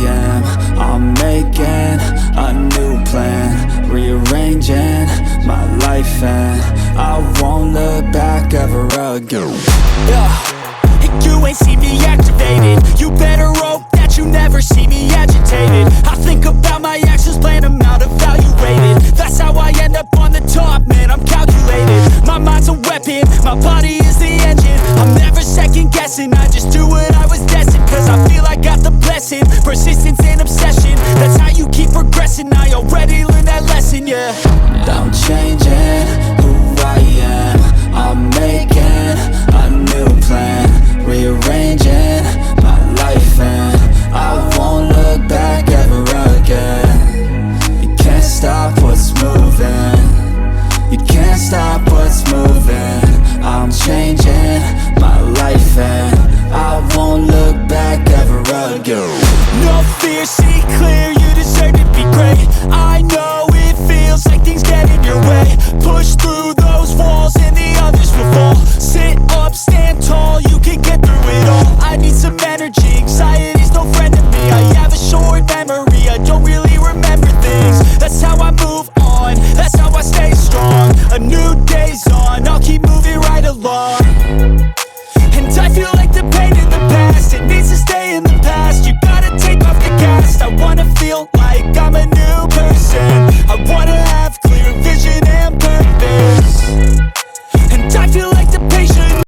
am. I'm making a new plan, rearranging my life, and I won't look back ever again. And you ain't see me activated. You better hope that you never see me agitated. I think about my actions, plan them out, evaluated. That's how I end up on the top, man, I'm calculated. My mind's a weapon, my body is the engine. I'm never second guessing, I just do what I was destined. Cause I feel I got the blessing, persistence and obsession. That's how you keep progressing, I already learned that lesson, yeah. I'm changing who I am. I'm making a new plan, rearranging my life, and I won't look back ever again. You can't stop what's moving, you can't stop what's moving. I'm changing my life, and I won't look back ever again. No fear, see